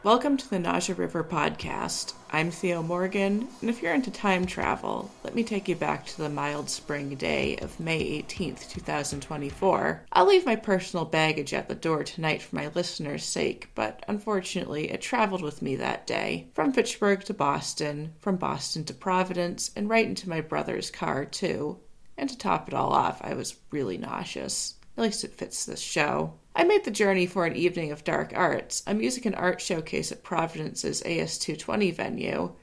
Welcome to the Nausea River podcast. I'm Theo Morgan, and if you're into time travel, let me take you back to the mild spring day of May 18th, 2024. I'll leave my personal baggage at the door tonight for my listeners' sake, but unfortunately, it traveled with me that day. From Fitchburg to Boston, from Boston to Providence, and right into my brother's car, too. And to top it all off, I was really nauseous. At least it fits this show. I made the journey for an evening of dark arts, a music and art showcase at Providence's AS220 venue.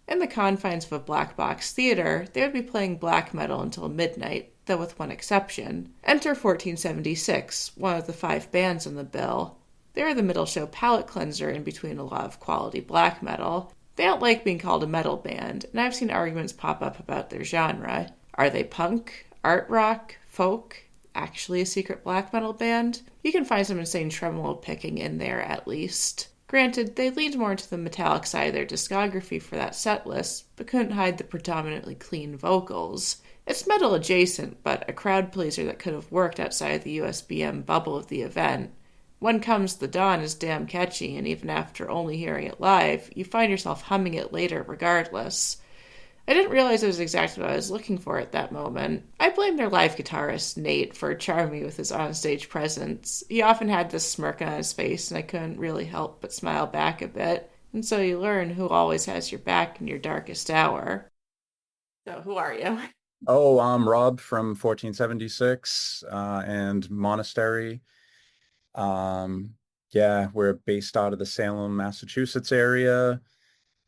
In the confines of a black box theater, they would be playing black metal until midnight, though with one exception. Enter 1476, one of the 5 bands on the bill. They're the middle show palate cleanser in between a lot of quality black metal. They don't like being called a metal band, and I've seen arguments pop up about their genre. Are they punk, art rock, folk, actually a secret black metal band? You can find some insane tremolo picking in there at least. Granted, they leaned more into the metallic side of their discography for that set list, but couldn't hide the predominantly clean vocals. It's metal adjacent, but a crowd pleaser that could have worked outside of the USBM bubble of the event. When Comes the Dawn is damn catchy, and even after only hearing it live, you find yourself humming it later regardless. I didn't realize it was exactly what I was looking for at that moment. I blame their live guitarist, Nate, for charming me with his onstage presence. He often had this smirk on his face, and I couldn't really help but smile back a bit. And so you learn who always has your back in your darkest hour. So, who are you? Oh, I'm Robb from 1476 and Monastery. Um, yeah, we're based out of the Salem, Massachusetts area.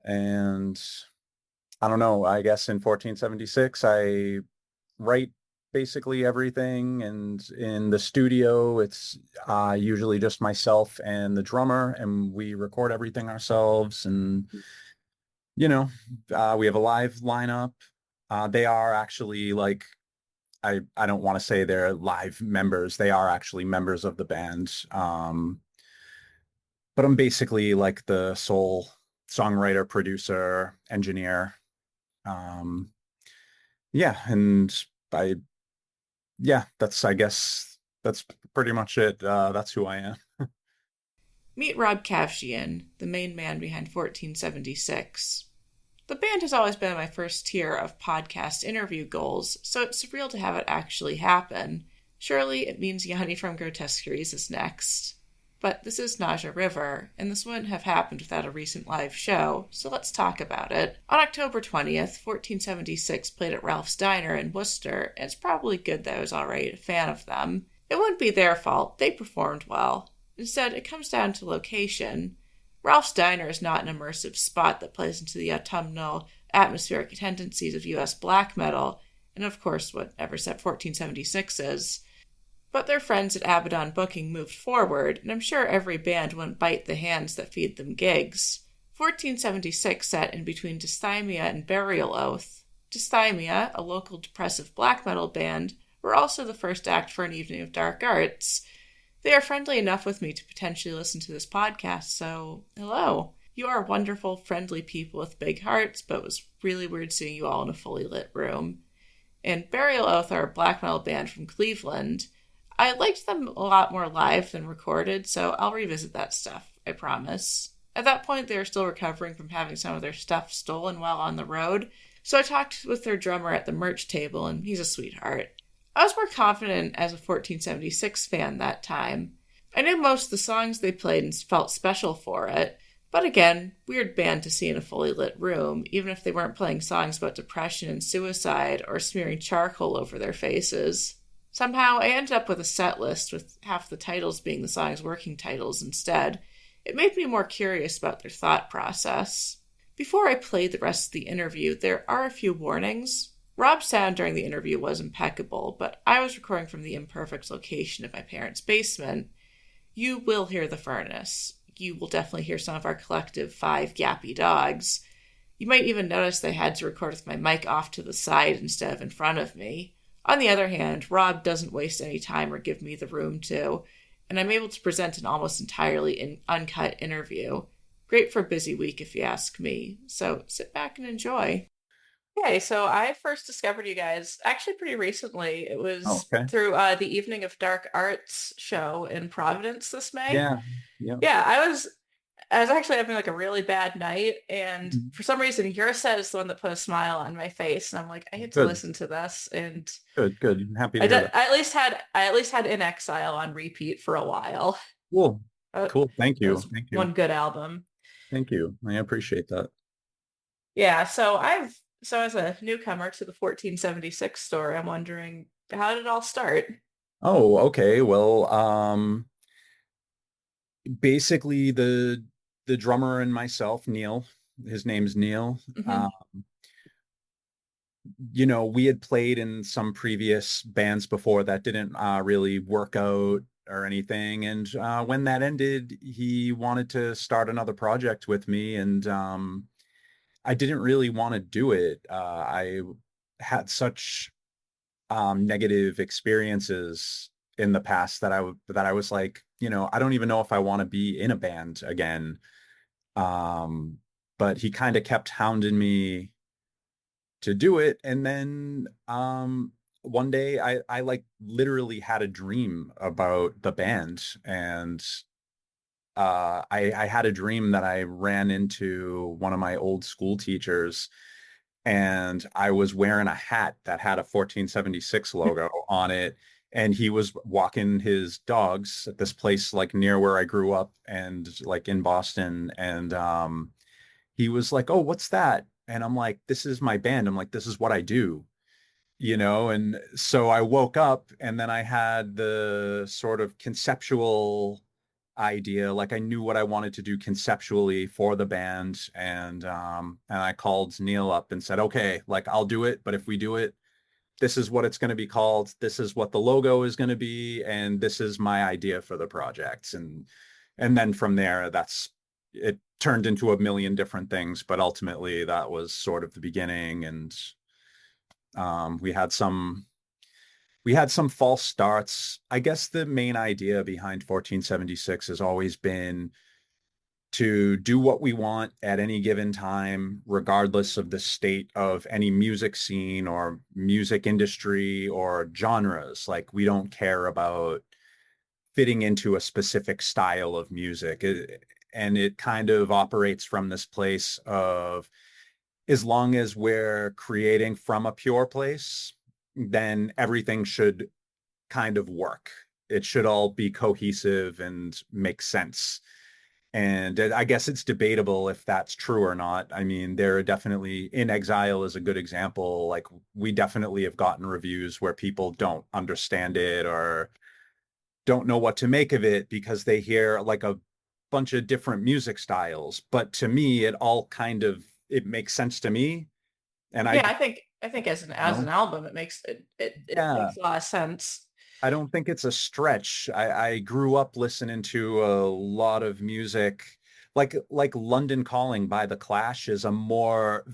And I don't know, I guess in 1476, I write basically everything. And in the studio, it's usually just myself and the drummer, and we record everything ourselves. And, you know, we have a live lineup. They are actually like I don't want to say they're live members. They are actually members of the band. But I'm basically like the sole songwriter, producer, engineer. Um, yeah, and I I guess that's pretty much it. That's who I am. Meet Robb Kavjian, the main man behind 1476. The band has always been my first tier of podcast interview goals, so it's surreal to have it actually happen. Surely it means Yanni from Grotesqueries is next. But this is Nausea River, and this wouldn't have happened without a recent live show, so let's talk about it. On October 20th, 1476 played at Ralph's Diner in Worcester, and it's probably good that I was already a fan of them. It wouldn't be their fault, they performed well. Instead, it comes down to location. Ralph's Diner is not an immersive spot that plays into the autumnal atmospheric tendencies of US black metal, and of course what Everset 1476 is. But their friends at Abaddon Booking moved forward, and I'm sure every band wouldn't bite the hands that feed them gigs. 1476 sat in between Dysthymia and Burial Oath. Dysthymia, a local depressive black metal band, were also the first act for an evening of dark arts. They are friendly enough with me to potentially listen to this podcast, so hello. You are wonderful, friendly people with big hearts, but it was really weird seeing you all in a fully lit room. And Burial Oath are a black metal band from Cleveland. I liked them a lot more live than recorded, so I'll revisit that stuff, I promise. At that point, they were still recovering from having some of their stuff stolen while on the road, so I talked with their drummer at the merch table, and he's a sweetheart. I was more confident as a 1476 fan that time. I knew most of the songs they played and felt special for it, but again, weird band to see in a fully lit room, even if they weren't playing songs about depression and suicide or smearing charcoal over their faces. Somehow, I ended up with a set list with half the titles being the song's working titles instead. It made me more curious about their thought process. Before I played the rest of the interview, there are a few warnings. Robb's sound during the interview was impeccable, but I was recording from the imperfect location of my parents' basement. You will hear the furnace. You will definitely hear some of our collective 5 yappy dogs. You might even notice they had to record with my mic off to the side instead of in front of me. On the other hand, Robb doesn't waste any time or give me the room to, and I'm able to present an almost entirely uncut interview. Great for a busy week if you ask me, so sit back and enjoy. Okay, so I first discovered you guys actually pretty recently. It Oh, was okay. through the Evening of Dark Arts show in Providence this May. Yeah. Yeah. Yeah, I was I was actually having like a really bad night, and Mhm. for some reason, your set is the one that put a smile on my face, and I'm like, I get to Good, listen to this, and good. I'm happy to hear that. I at least had In Exile on repeat for a while. Cool, Uh, cool. Thank that you, was thank you, one good album. thank you. I appreciate that. Yeah, so as a newcomer to the 1476 story, I'm wondering how did it all start? Oh, okay. Well, basically the drummer and myself, Neil, his name's Neil. Hmm. We had played in some previous bands before that didn't really work out or anything. And when that ended, he wanted to start another project with me, and I didn't really want to do it. I had such negative experiences in the past that I was like, I don't even know if I want to be in a band again. Um, but he kind of kept hounding me to do it. And then one day I like literally had a dream about the band, and I had a dream that I ran into one of my old school teachers, and I was wearing a hat that had a 1476 logo on it. And he was walking his dogs at this place like near where I grew up and like in Boston. And he was like, "Oh, what's that?" And I'm like, "This is my band." I'm like, "This is what I do." And so I woke up, and then I had the sort of conceptual idea, like I knew what I wanted to do conceptually for the band. And I called Neil up and said, "Okay, like I'll do it, but if we do it, this is what it's going to be called, this is what the logo is going to be, and this is my idea for the project." And then from there, that's it turned into a million different things, but ultimately that was sort of the beginning. And we had some false starts. I guess the main idea behind 1476 has always been to do what we want at any given time, regardless of the state of any music scene or music industry or genres. Like, we don't care about fitting into a specific style of music. And it kind of operates from this place of, as long as we're creating from a pure place, then everything should kind of work. It should all be cohesive and make sense. And I guess it's debatable if that's true or not. I mean, there are definitely, In Exile is a good example. Like, we definitely have gotten reviews where people don't understand it or don't know what to make of it because they hear like a bunch of different music styles. But to me, it makes sense to me. And Yeah, I think you as an know, album, it yeah, makes a lot of sense. I don't think it's a stretch. I grew up listening to a lot of music, like London Calling by The Clash is a more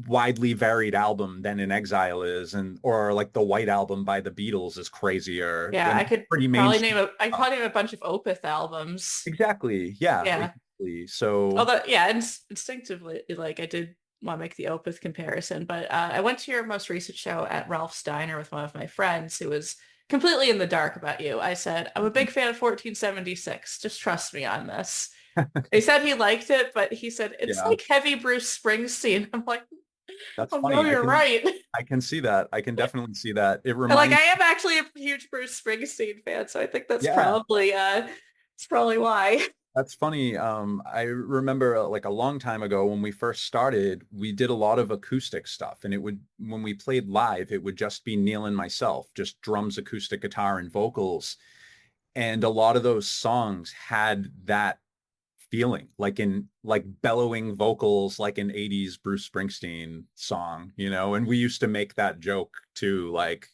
widely varied album than In Exile is, and or like the White Album by the Beatles is crazier Yeah, and pretty mainstream I could stuff. probably name a bunch of Opeth albums. Exactly. Yeah, Yeah. exactly. So, Although, yeah, instinctively, like I did want to make the Opeth comparison, but I went to your most recent show at Ralph's Diner with one of my friends who was completely in the dark about you. I said, I'm a big fan of 1476. Just trust me on this. He said he liked it, but he said, it's yeah, like heavy Bruce Springsteen. I'm like, that's oh no, funny. you're right. I can see that. I can definitely see that. It And like I reminds am actually a huge Bruce Springsteen fan, so I think Yeah, that's probably why. that's funny. I remember like a long time ago when we first started, we did a lot of acoustic stuff, and when we played live, it would just be Neil and myself, just drums, acoustic guitar, and vocals. And a lot of those songs had that feeling, like bellowing vocals, like an 80s Bruce Springsteen song, and we used to make that joke too, like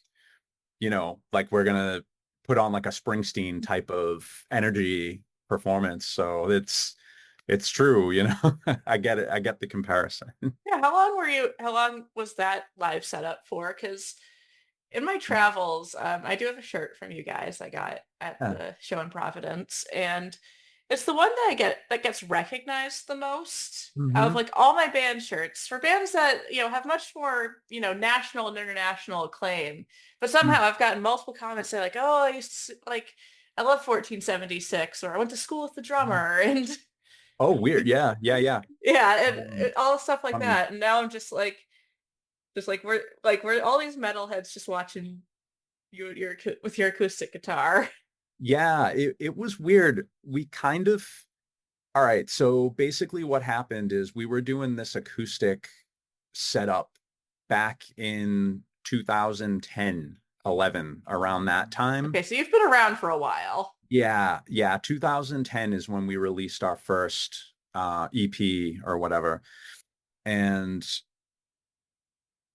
we're gonna put on like a Springsteen type of energy performance. So it's true, I get it. I get the comparison. Yeah, how long was that live setup for? Because in my travels, I do have a shirt from you guys I got at Yeah. the show in Providence, and it's the one that gets recognized the most out of Hmm. like all my band shirts for bands that, have much more, national and international acclaim. But somehow I've gotten multiple comments say like, "Oh, I used to like I love 1476," or "I went to school with the drummer," and Oh, weird. Yeah, yeah, yeah. Yeah, and Um, all stuff like funny. that. And now I'm just like we're all these metalheads just watching your with your acoustic guitar. Yeah, it was weird. We kind of All right, so basically what happened is we were doing this acoustic setup back in 2010, 11, around that time. Okay, so you've been around for a while. Yeah, yeah, 2010 is when we released our first EP or whatever. And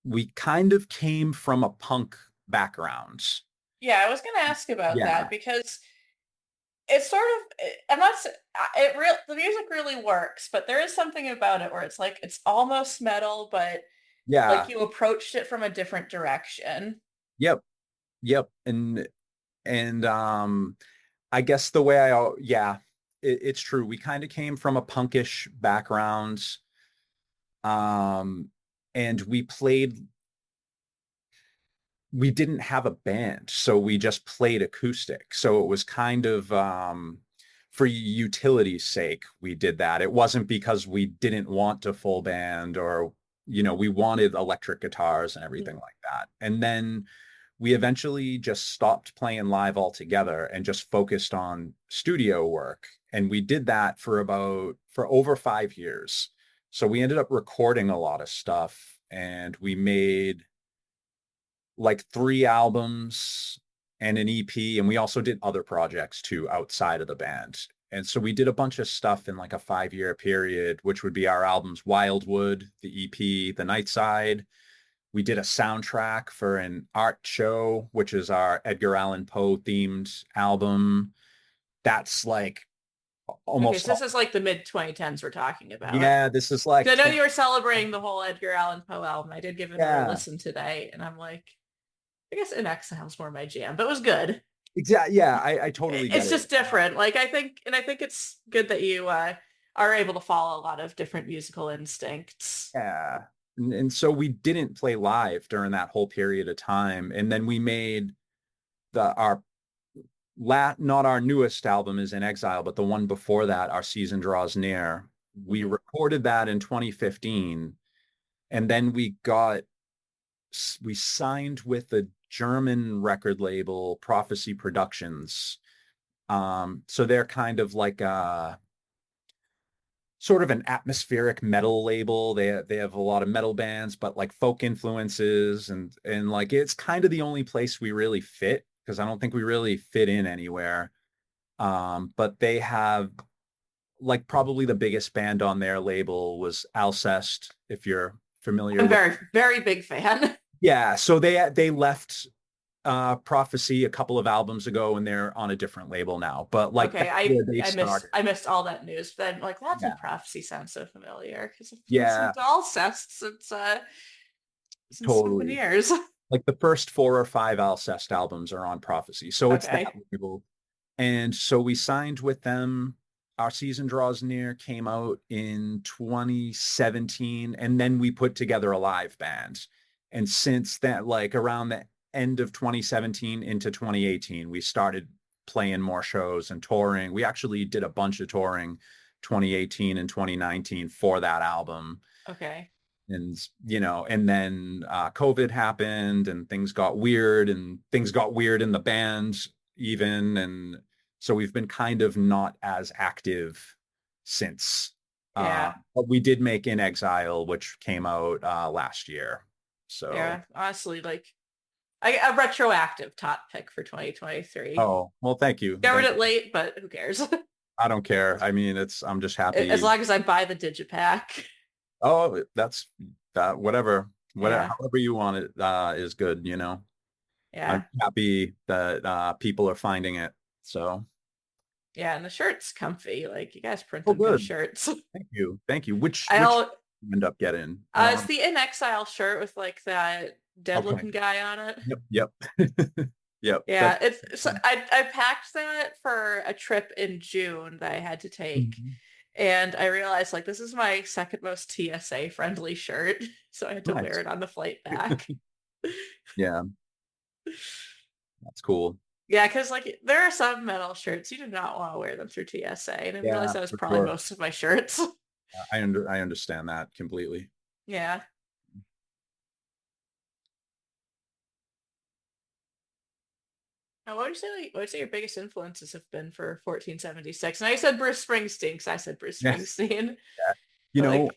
we kind of came from a punk background. Yeah, I was gonna ask about Yeah, that because it's sort of I'm not it real the music really works, but there is something about it where it's like it's almost metal, but like yeah, you approached it from a different direction. yep, yep. And I guess the way yeah, it's true. We kind of came from a punkish background, um, and we didn't have a band, so we just played acoustic. So it was kind of for utility's sake, we did that. It wasn't because we didn't want a full band or, we wanted electric guitars and everything Mhm. like that. And then we eventually just stopped playing live altogether and just focused on studio work. And we did that for over 5 years. So we ended up recording a lot of stuff and we made like 3 albums and an EP. And we also did other projects too outside of the band. And so we did a bunch of stuff in like a 5 year period, which would be our albums Wildwood, the EP, The Night Side. We did a soundtrack for an art show, which is our Edgar Allan Poe themed album. That's like Okay, almost so this all. is like the mid 2010s we're talking about. Yeah, this is like 'Cause I know 20. you were celebrating the whole Edgar Allan Poe album. I did give it a Yeah, listen today, and I'm like, I guess In Exile's more my jam, but it was good. exactly. Yeah, I totally get It's it. just different. Like I think it's good that you are able to follow a lot of different musical instincts. Yeah. And so we didn't play live during that whole period of time. And then we made the our not our newest album is In Exile, but the one before that, Our Season Draws Near. We Mhm. recorded that in 2015. And then we signed with the German record label Prophecy Productions. So they're kind of like a sort of an atmospheric metal label. They have a lot of metal bands, but like folk influences and like it's kind of the only place we really fit because I don't think we really fit in anywhere. But they have like probably the biggest band on their label was Alcest, if you're familiar I'm with. very, very big fan. Yeah, so they left Prophecy a couple of albums ago and they're on a different label now. But like Okay, that's where they I missed started. I missed all that news. But then like that's why Yeah. prophecy sounds so familiar because I've listened Yeah, to all Cest since so many totally. years. Like the first 4 or 5 Alcest albums are on Prophecy. So it's that Okay. label. And so we signed with them. Our Season Draws Near came out in 2017. And then we put together a live band. And since that, like around the end of 2017 into 2018, we started playing more shows and touring. We actually did a bunch of touring 2018 and 2019 for that album. Okay. And then COVID happened and things got weird in the band even. And so we've been kind of not as active since. Yeah. But we did make In Exile, which came out last year. So, Yeah. Honestly, like a retroactive top pick for 2023. oh, well, thank you. Discovered it late, but who cares? I don't care. I mean, I'm just As happy. long as I buy the digipack. Oh, that's that, whatever, Yeah. however you want it, is good, I'm Yeah. happy that people are finding it. So, Yeah. And the shirt's comfy. Like you guys print oh, them good good. shirts. Thank you. Thank you. Which I'll you end up getting? I don't it's the In Exile shirt with like that dead Okay. looking guy on it. Yep. Yep. Yep. Yeah, it's so I packed that for a trip in June that I had to take. Mhm. And I realized like this is my second most TSA friendly shirt. So I had to wear Nice. it on the flight back. Yeah, that's cool. Yeah, because like there are some metal shirts you do not want to wear them through TSA, and I realized Yeah, that was for probably sure. most of my shirts. I understand that completely. Yeah. Now, what would you say your biggest influences have been for 1476? Now you said Bruce Springsteen, because I said Bruce Yeah. Springsteen. Yeah. You But know,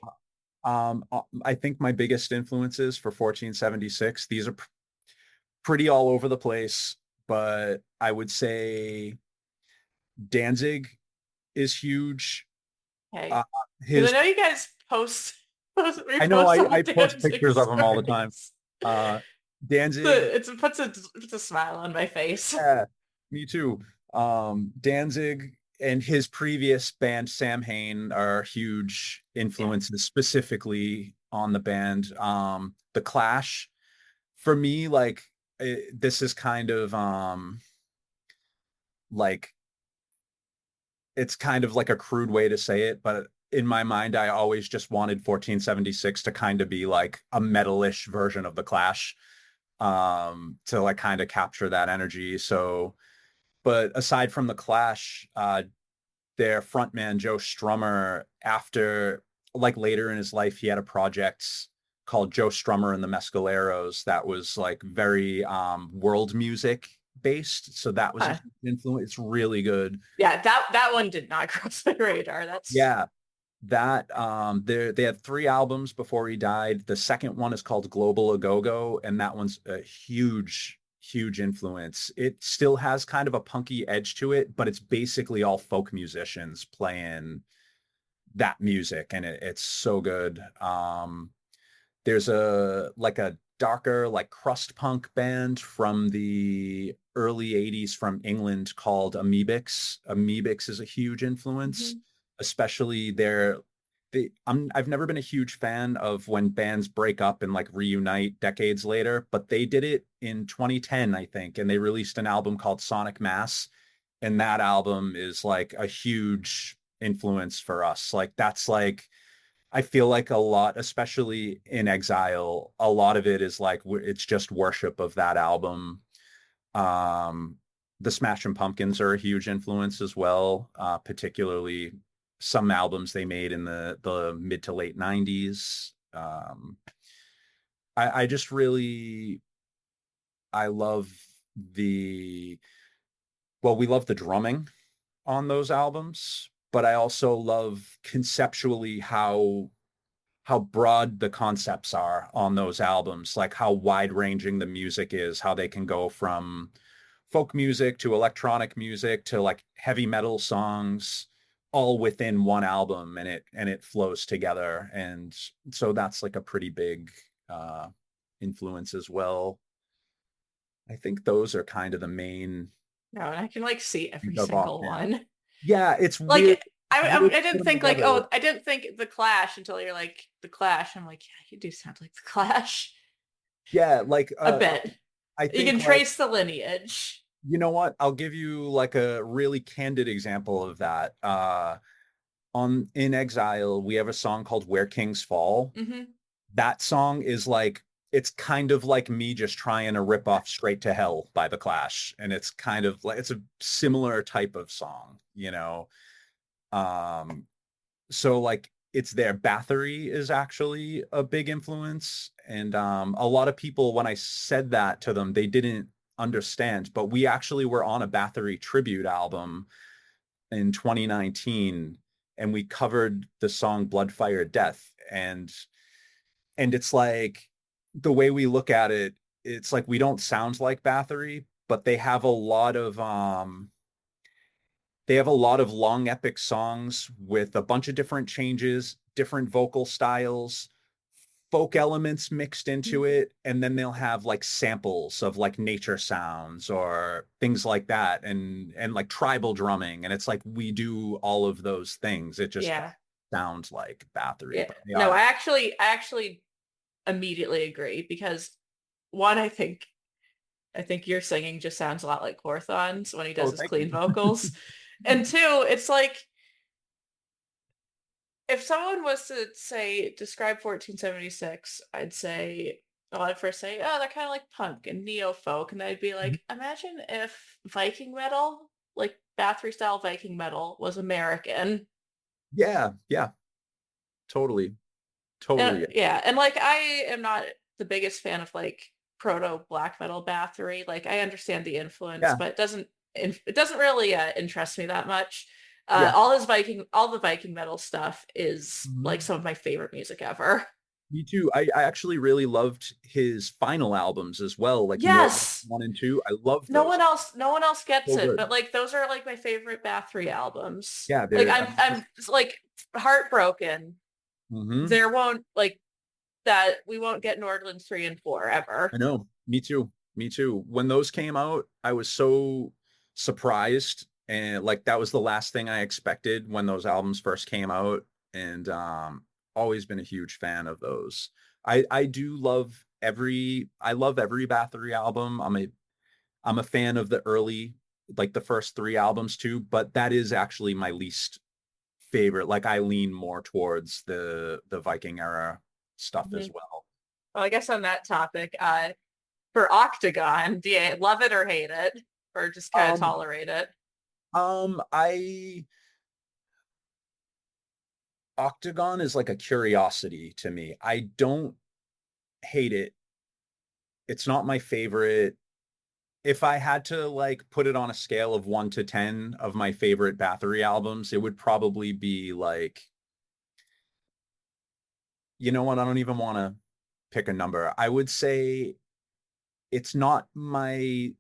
like, I think my biggest influences for 1476, these are pretty all over the place, but I would say Danzig is huge. Uh, hey, because I his, know you guys I know repost all I post Danzig pictures of him all the time. stories. Uh, So Danzig, it puts a smile on my face. yeah, me too. Danzig and his previous band, Sam Hain, are huge Yeah. influences specifically on the band. The Clash, for me, like this is kind of like it's kind of like a crude way to say it, but in my mind, I always just wanted 1476 to kind of be like a metalish version of the Clash, to like kind of capture that energy. So, but aside from the Clash, their frontman Joe Strummer, after like later in his life, he had a project called Joe Strummer and the Mescaleros that was like very world music based. So that was a Huh. huge influence. It's really good. Yeah, that one did not cross my radar. That's Yeah, that they had three albums before he died. The second one is called Global A Go-Go, and that one's a huge influence. It still has kind of a punky edge to it, but it's basically all folk musicians playing that music, and it's so good. There's a darker like crust punk band from the early 80s from England called Amoebics. Amoebics is a huge influence, Mhm. especially I've never been a huge fan of when bands break up and like reunite decades later, but they did it in 2010, I think, and they released an album called Sonic Mass, and that album is like a huge influence for us. Like that's like I feel like a lot, especially in Exile, a lot of it is like it's just worship of that album. Um, the Smashing Pumpkins are a huge influence as well, particularly some albums they made in the mid to late 90s. I just really I love the we love the drumming on those albums, but I also love conceptually how broad the concepts are on those albums, like how wide ranging the music is, how they can go from folk music to electronic music to like heavy metal songs all within one album, and it flows together. And so that's like a pretty big influence as well. I think those are kind of the main no, and I can like see every think of single offhand. one. Yeah, it's Like weird. I, It's I, weird to I put didn't them think like, together. oh, I didn't think the Clash until you're like the Clash. I'm like, yeah, you do sound like the Clash Yeah, like a bit. I You think can like trace the lineage. you know what? I'll give you like a really candid example of that. On In Exile, we have a song called Where Kings Fall. Hmm. That song is like it's kind of like me just trying to rip off Straight to Hell by The Clash. And it's kind of like it's a similar type of song, you know. Um, so like it's there. Bathory is actually a big influence. And a lot of people, when I said that to them, they didn't understand. But we actually were on a Bathory tribute album in 2019, and we covered the song Blood Fire Death. And it's like the way we look at it, it's like we don't sound like Bathory, but they have a lot of long epic songs with a bunch of different changes, different vocal styles, folk elements mixed into it, and then they'll have like samples of like nature sounds or things like that, and like tribal drumming, and it's like we do all of those things. It just Yeah. sounds like Bathory, Yeah. but they No, are. I actually immediately agree because one, I think your singing just sounds a lot like Corthon's when he does Oh, his thank clean you. vocals. And two, it's like if someone was to say describe 1476, I'd say well, I'd first say, oh, they're kind of like punk and neo folk, and I'd be Mhm. like, imagine if Viking metal, like Bathory style Viking metal, was American. Yeah, yeah, totally, totally. Yeah, and like I am not the biggest fan of like proto black metal Bathory. Like I understand the influence, Yeah, but it doesn't really interest me that much. yeah. All the Viking metal stuff is like Mhm. some of my favorite music ever. Me too. I actually really loved his final albums as well, like North Yes, 1 and 2. I love those. no one else gets So it, but good. like those are like my favorite Bathory albums. Yeah, Like they're I'm just, like heartbroken. hmm There won't like that we won't get Nordland 3 and 4 ever. I know. Me too. Me too. When those came out, I was so surprised, and like that was the last thing I expected when those albums first came out, and always been a huge fan of those. I do love I love every Bathory album. I'm a fan of the early, like the first three albums too, but that is actually my least favorite. Like I lean more towards the Viking era stuff as Mhm. well. Well, I guess on that topic, for Octagon, do you love it or hate it, or just kind of Um, tolerate it? I Octagon is like a curiosity to me. I don't hate it. It's not my favorite. If I had to like put it on a scale of 1 to 10 of my favorite Bathory albums, it would probably be like, you know what? I don't even want to pick a number. I would say it's not my,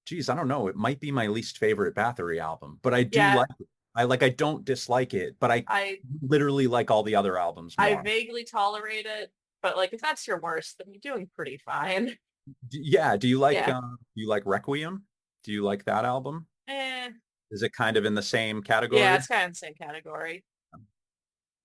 geez, I don't know. It might be my least favorite Bathory album, but I do Yeah, like it. I don't dislike it, but I I literally like all the other albums I more. vaguely tolerate it, but like if that's your worst, then you're doing pretty fine. Yeah, Yeah. do you like Requiem? Do you like that album? Eh. Is it kind of in the same Yeah, category? it's kind of the same category.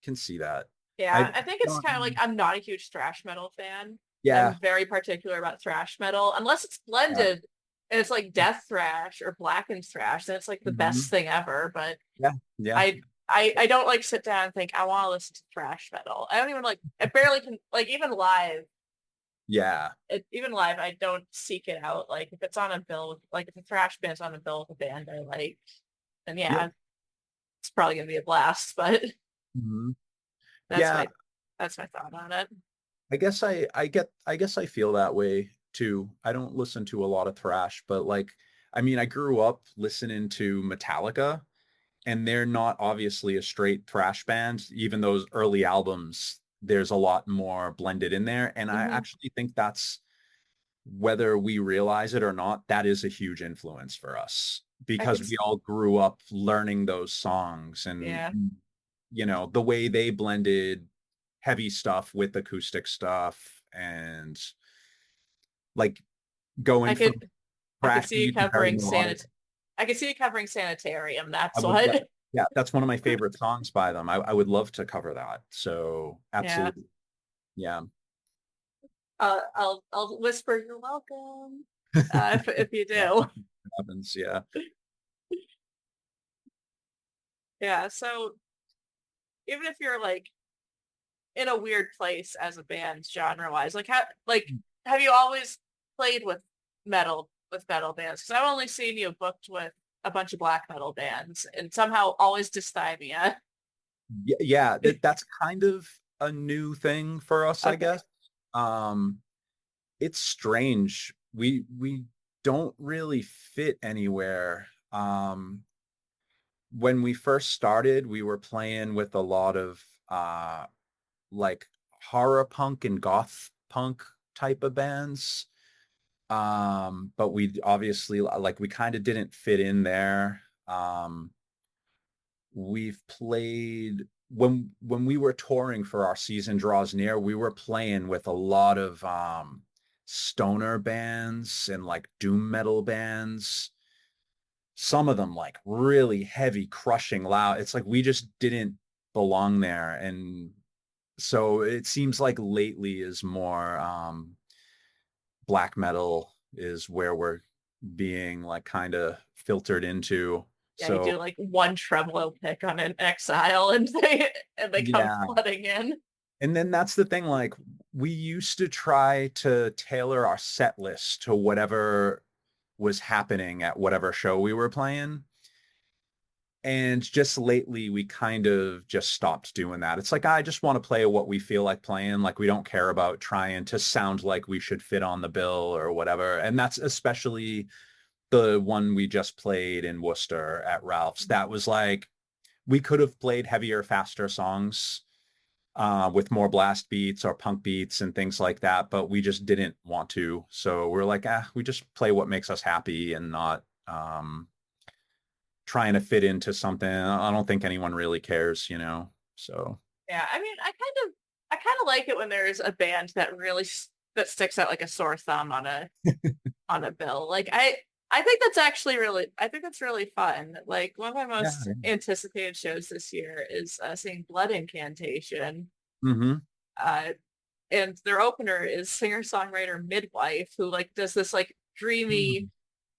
Can see that. Yeah, I I think it's kind of like um, I'm not a huge thrash metal fan. yeah, I'm very particular about thrash metal, unless it's yeah. blended and it's like death thrash or blackened thrash, then it's like the best Mhm. thing ever. But Yeah, yeah, I don't like sit down and think I want to listen to thrash metal. I don't even like I barely can like yeah, even live I don't seek it out. Like if it's on a bill with like if a thrash band's on a bill with a band I like, then yeah. yeah, it's probably gonna be a blast. But Mhm. that's Yeah, my that's my thought on it. I guess I feel that way too. I don't listen to a lot of thrash, but like I mean, I grew up listening to Metallica, and they're not obviously a straight thrash band. Even those early albums, there's a lot more blended in there, and I Hmm. actually think that's, whether we realize it or not, that is a huge influence for us I because could we all grew up learning those songs, and yeah. the way they blended heavy stuff with acoustic stuff, and like I going from could I could see you crashy to very covering melodic. I could see you covering Sanitarium. I That's would, what. yeah, that's one of my favorite songs by them. I would love to cover that. So Yeah. absolutely, yeah. I'll whisper you're welcome if you Yeah, do. happens. Yeah. Yeah. So even if you're like in a weird place as a band genre wise, have you always played with metal bands? Because I've only seen you booked with a bunch of black metal bands and somehow always dysthymia. Yeah, yeah, that's kind of a new thing for us, I Okay. guess. Um, it's strange. We don't really fit anywhere. When we first started, we were playing with a lot of like horror punk and goth punk type of bands. But we obviously, like, we kind of didn't fit in there. We've played when we were touring for Our Season Draws Near, we were playing with a lot of stoner bands and like doom metal bands. Some of them like really heavy, crushing, loud. It's like we just didn't belong there. And so it seems like lately is more black metal is where we're being like kind of filtered into. Yeah, you So do like one tremolo pick on an Exile and they come yeah. flooding in. And then that's the thing, like we used to try to tailor our set list to whatever was happening at whatever show we were playing. And just lately, we kind of just stopped doing that. It's like, I just want to play what we feel like playing. Like, we don't care about trying to sound like we should fit on the bill or whatever. And that's especially the one we just played in Worcester at Ralph's. That was like, we could have played heavier, faster songs with more blast beats or punk beats and things like that, but we just didn't want to. So we're like, we just play what makes us happy and not trying to fit into something. I don't think anyone really cares, you know. So Yeah, I mean, I kind of like it when there's a band that really that sticks out like a sore thumb on a bill. Like I think that's actually really I think that's really fun. Like one of my yeah. most anticipated shows this year is seeing Blood Incantation. Mm-hmm. Uh, and their opener is singer-songwriter Midwife, who like does this like dreamy,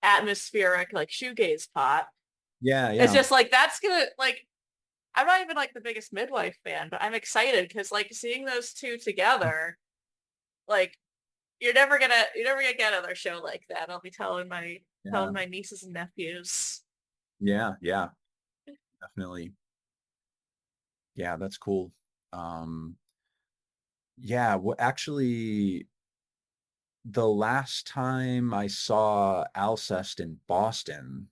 atmospheric like shoegaze pop. Yeah, It's yeah. just like that's gonna like I'm not even like the biggest Midwife fan, but I'm excited because like seeing those two together, like you're never gonna get another show like that. I'll be telling Yeah. my nieces and nephews. Yeah, yeah, definitely. Yeah, that's cool. Um, yeah, well, actually, the last time I saw Alcest in Boston,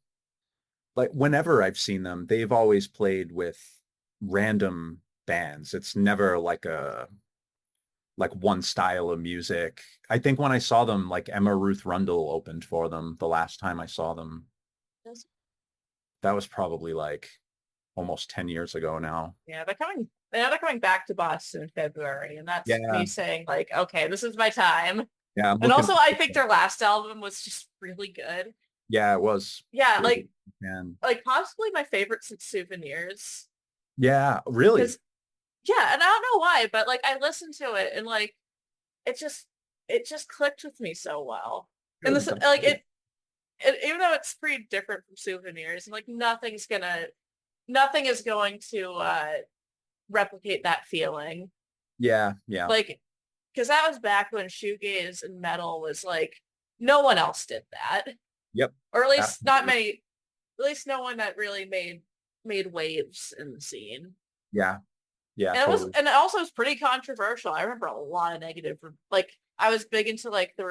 like whenever I've seen them, they've always played with random bands. It's never like one style of music. I think when I saw them, like Emma Ruth Rundle opened for them the last time I saw them. That was probably like almost 10 years ago now. Yeah, they're coming back to Boston in February, and that's Yeah, me saying like, okay, this is my time. yeah, I'm And looking. also I think their last album was just really good. Yeah, it was Yeah, really, and like possibly my favorite since Souvenirs. yeah, really. Because yeah, and I don't know why, but like I listened to it and like it just it just clicked with me so well. And Good. this That's like good. it even though it's pretty different from Souvenirs, like nothing is going to replicate that feeling. Yeah, yeah. Like because that was back when shoegaze and metal was like no one else did that. Yep. Or at least not Absolutely. many at least no one that really made waves in the scene. Yeah. Yeah, And it was totally. and it also was pretty controversial. I remember a lot of negative like I was big into like the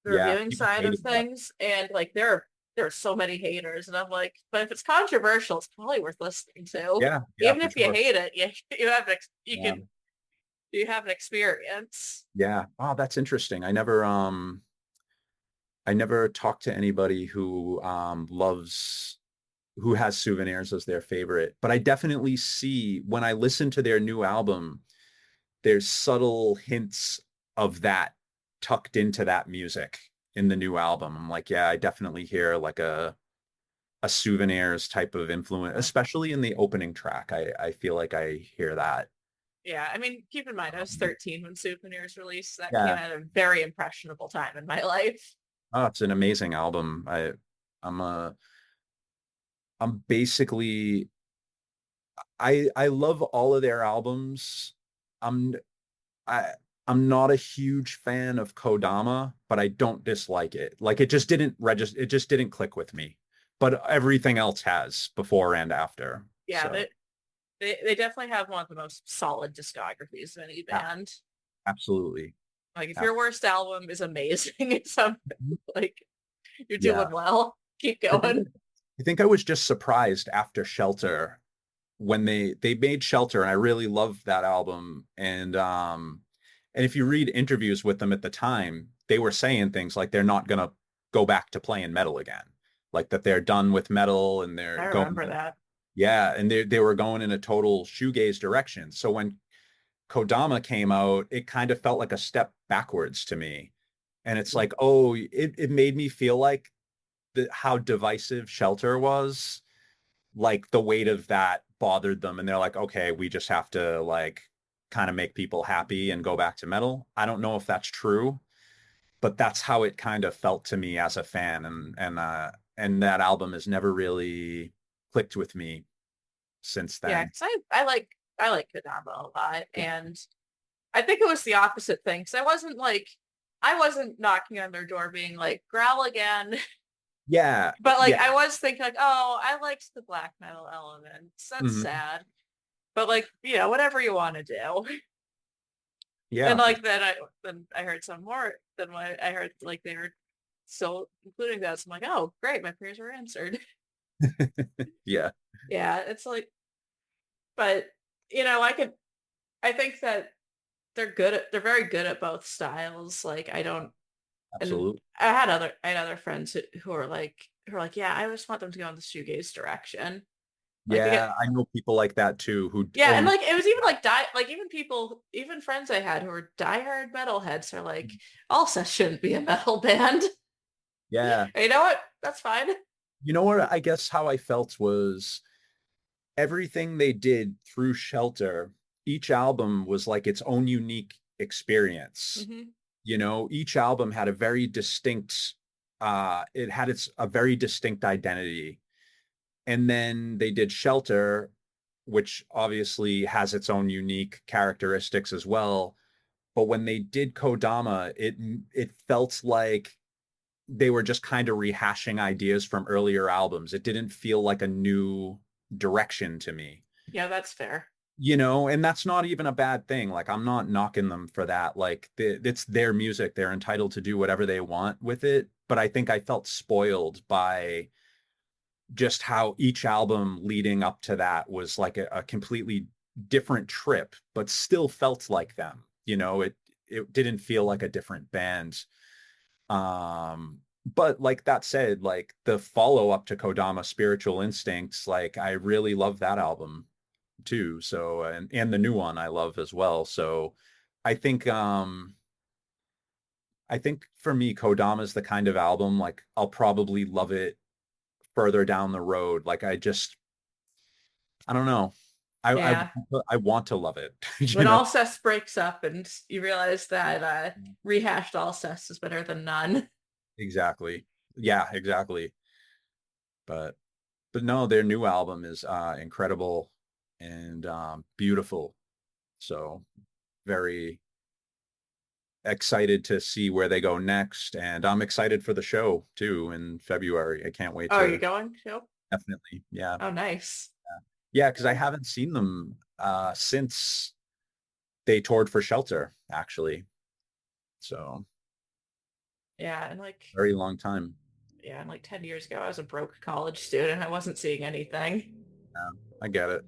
Yeah. reviewing People side of hated that. things and like there are so many haters and I'm like, but if it's controversial, it's probably worth listening to. Yeah, yeah, Even for if you sure. hate it, you have Yeah. you have an experience. Yeah. Oh, that's interesting. I never talked to anybody who who has Souvenirs as their favorite, but I definitely see when I listen to their new album, there's subtle hints of that tucked into that music in the new album. I'm like, yeah, I definitely hear like a Souvenirs type of influence, especially in the opening track. I feel like I hear that. Yeah, I mean, keep in mind I was Um, 13 when Souvenirs released. That came yeah. at a very impressionable time in my life. Oh, it's an amazing album. I'm a I'm basically I love all of their albums. I'm I I'm not a huge fan of Kodama, but I don't dislike it. Like it just didn't click with me. But everything else has before and after. Yeah, So they definitely have one of the most solid discographies of any yeah, band. absolutely. Like if your Absolutely. worst album is amazing, it's something like you're Yeah. doing well. Keep I think going. I think I was just surprised after Shelter when they made Shelter, and I really loved that album. And if you read interviews with them at the time, they were saying things like they're not gonna go back to playing metal again. Like that they're done with metal and they're I going, remember that. yeah, and they were going in a total shoegaze direction. So when Kodama came out, it kind of felt like a step backwards to me. And it's like, oh, it made me feel like how divisive Shelter was, like the weight of that bothered them, and they're like, okay, we just have to like kind of make people happy and go back to metal. I don't know if that's true, but that's how it kind of felt to me as a fan, and that album has never really clicked with me since Yeah, then. because I like Kodama a lot, Yeah, and I think it was the opposite thing. Because I wasn't knocking on their door being like, growl again. Yeah, But like, yeah, I was thinking like, oh, I liked the black metal elements. That's mhm, sad. But like, whatever you want to do. And yeah, like then I heard some more than what I heard like they were still including that. So I'm like, oh, great, my prayers were answered. yeah, Yeah, it's like, but I think that they're very good at both styles. Like I don't, and absolutely. I had other friends who are like, yeah, I just want them to go in the shoegaze direction. Like they Yeah, get, I know people like that too who yeah, and only. like it was even like like even people, even friends I had who were diehard metalheads are like, Alcest shouldn't be a metal band. Yeah, You know what? That's fine. you know what? I guess how I felt was everything they did through Shelter. Each album was like its own unique experience. Hmm. Each album had a very distinct. It had its a very distinct identity, and then they did Shelter, which obviously has its own unique characteristics as well. But when they did Kodama, it felt like they were just kind of rehashing ideas from earlier albums. It didn't feel like a new direction to me. Yeah, that's fair. And that's not even a bad thing. Like, I'm not knocking them for that. Like, it's their music. They're entitled to do whatever they want with it. But I think I felt spoiled by just how each album leading up to that was like a completely different trip, but still felt like them. It didn't feel like a different band. But like that said, like the follow up to Kodama, Spiritual Instincts, like I really love that album too. So and the new one I love as well. So I think I think for me, Kodama is the kind of album like I'll probably love it further down the road. Like I don't know. I Yeah. I want to love it, you When know? Alcest breaks up and you realize that rehashed Alcest is better than none. Exactly. Yeah, exactly. But no, their new album is incredible and beautiful. So very excited to see where they go next. And I'm excited for the show too in February. I can't wait Oh, are you to going to? definitely. Yeah. Oh, nice. Yeah, because I haven't seen them since they toured for Shelter, actually. So Yeah, and like very long time. yeah, and like 10 years ago I was a broke college student. I wasn't seeing anything. Yeah, I get it.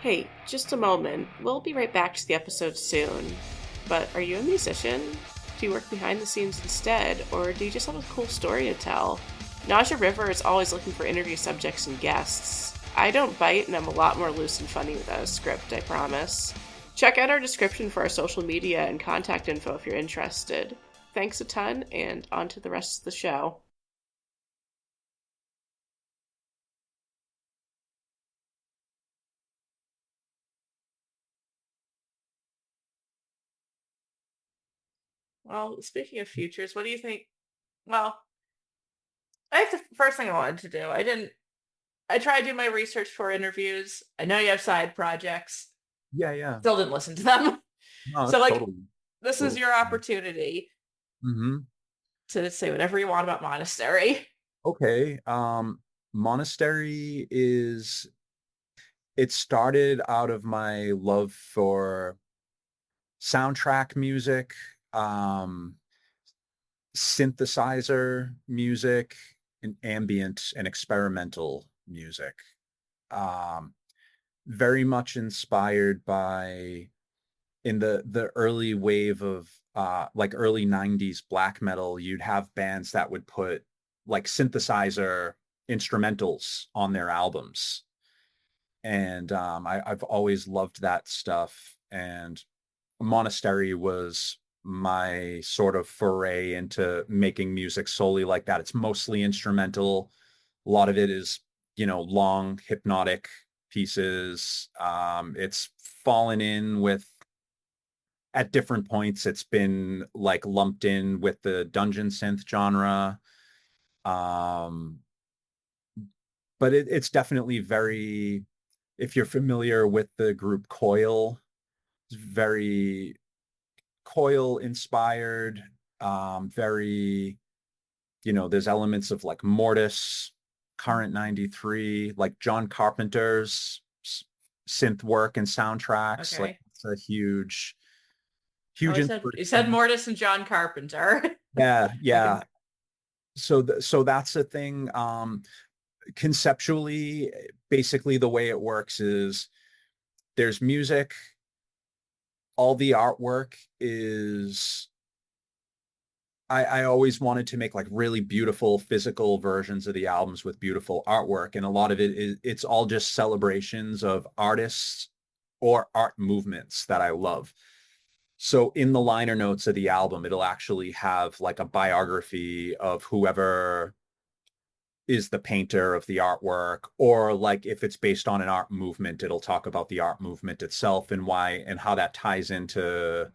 Hey, just a moment. We'll be right back to the episode soon. But are you a musician? Do you work behind the scenes instead, or do you just have a cool story to tell? Nausea River is always looking for interview subjects and guests. I don't bite, and I'm a lot more loose and funny without a script, I promise. Check out our description for our social media and contact info if you're interested. Thanks a ton, and on to the rest of the show. Well, speaking of futures, what do you think? Well, I think the first thing I wanted to do, I tried to do my research for interviews. I know you have side projects. Yeah, yeah. Still didn't listen to them. No, So, that's like, totally this is cool. your opportunity Hmm. to say whatever you want about Monastery. Okay. Monastery it started out of my love for soundtrack music, um, synthesizer music, and ambient and experimental music. Um, Very much inspired by in the early wave of like early 90s black metal, you'd have bands that would put like synthesizer instrumentals on their albums. And I've always loved that stuff. And Monastery was my sort of foray into making music solely like that. It's mostly instrumental. A lot of it is, long hypnotic pieces. It's fallen in with at different points it's been like lumped in with the dungeon synth genre. Um, but it's definitely very, if you're familiar with the group Coil, it's very Coil inspired, very, there's elements of like Mortis, Current 93, like John Carpenter's synth work and soundtracks. Like Okay. it's a huge, Oh, huge you said inspiration. Mortis and John Carpenter. Yeah, I can. yeah. So that's a thing. Conceptually, basically the way it works is there's music, all the artwork is, I always wanted to make like really beautiful physical versions of the albums with beautiful artwork. And a lot of it is, it's all just celebrations of artists or art movements that I love. So in the liner notes of the album, it'll actually have like a biography of whoever is the painter of the artwork, or like if it's based on an art movement, it'll talk about the art movement itself and why and how that ties into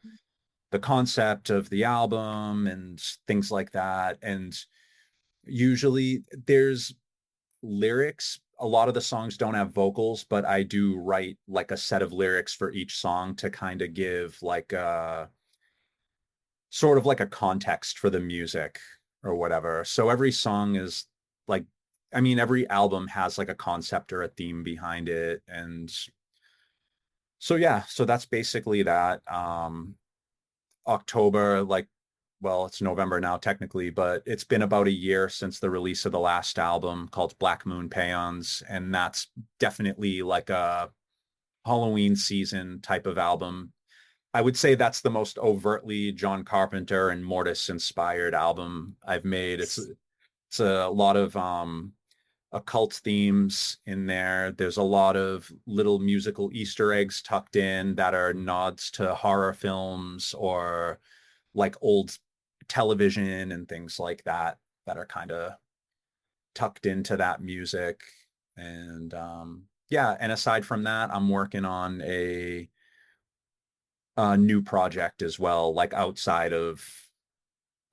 the concept of the album and things like that. And usually there's lyrics. A lot of the songs don't have vocals, but I do write like a set of lyrics for each song to kind of give like a sort of like a context for the music or whatever. So every song is like, I mean, every album has like a concept or a theme behind it. And so, yeah, so that's basically that. October, like, well, it's November now technically, but it's been about a year since the release of the last album called Black Moon Peons. And that's definitely like a Halloween season type of album. I would say that's the most overtly John Carpenter and Mortis inspired album I've made. It's a lot of occult themes in there. There's a lot of little musical Easter eggs tucked in that are nods to horror films or like old television and things like that that are kind of tucked into that music. And yeah, and aside from that, I'm working on a new project as well, like outside of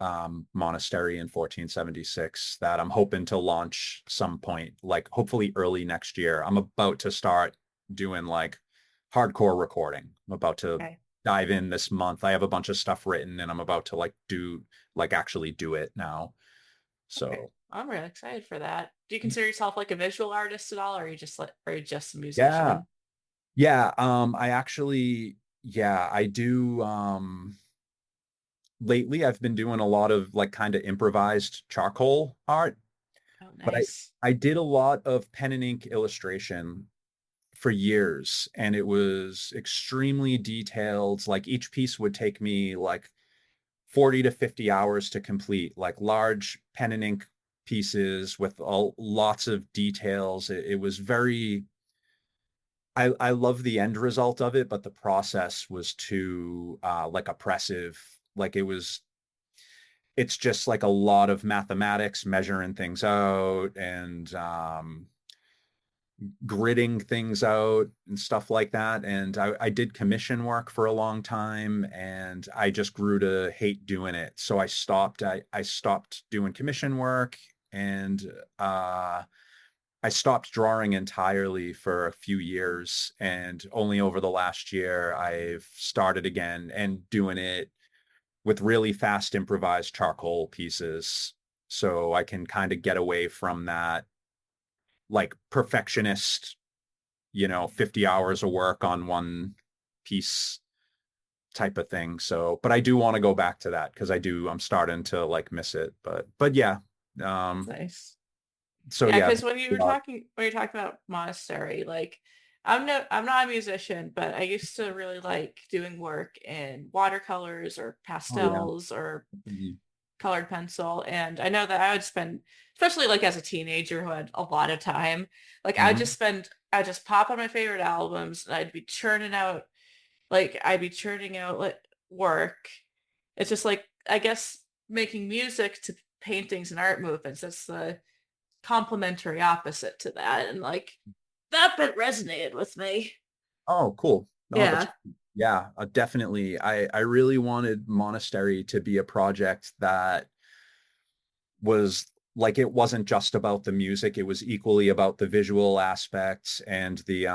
Monastery in 1476 that I'm hoping to launch some point, like hopefully early next year. I'm about to start doing like hardcore recording. I'm about to Okay. dive in this month. I have a bunch of stuff written and I'm about to like do like actually do it now. Okay. So I'm really excited for that. Do you consider yourself like a visual artist at all, or are you just like, are you just a yeah. musician? Yeah. I actually, yeah, I do. Lately I've been doing a lot of like kind of improvised charcoal art, Oh, but nice. I did a lot of pen and ink illustration for years, and it was extremely detailed. Like each piece would take me like 40 to 50 hours to complete, like large pen and ink pieces with all lots of details. It was very, I love the end result of it, but the process was too like oppressive. Like it's just like a lot of mathematics, measuring things out and gridding things out and stuff like that. And I did commission work for a long time and I just grew to hate doing it. So I stopped. I stopped doing commission work and I stopped drawing entirely for a few years. And only over the last year, I've started again and doing it with really fast improvised charcoal pieces. So I can kind of get away from that like perfectionist, 50 hours of work on one piece type of thing. So, but I do want to go back to that because I'm starting to like miss it. But yeah. That's Um, nice. so Yeah, yeah. because when you're talking about Monastery, like I'm not a musician, but I used to really like doing work in watercolors or Oh yeah. pastels or Mhm. colored pencil. And I know that I would spend, especially like as a teenager who had a lot of time, like Mhm. I'd just pop on my favorite albums and I'd be churning out like work. It's just like, I guess making music to paintings and art movements, that's the complementary opposite to that. And like, that bit resonated with me. Oh, cool. Oh, that's Yeah. Yeah, definitely. I really wanted Monastery to be a project that was like it wasn't just about the music, it was equally about the visual aspects and the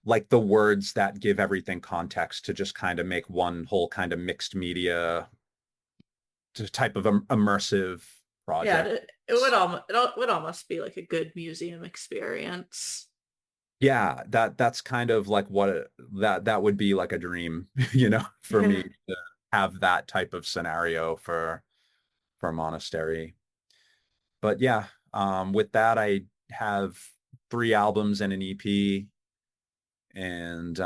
like the words that give everything context to just kind of make one whole kind of mixed media type of immersive Yeah, project. it would almost be like a good museum experience. Yeah, that's kind of like that would be like a dream, for Yeah. me to have that type of scenario for Monastery. But yeah, with that, I have 3 albums and an EP, and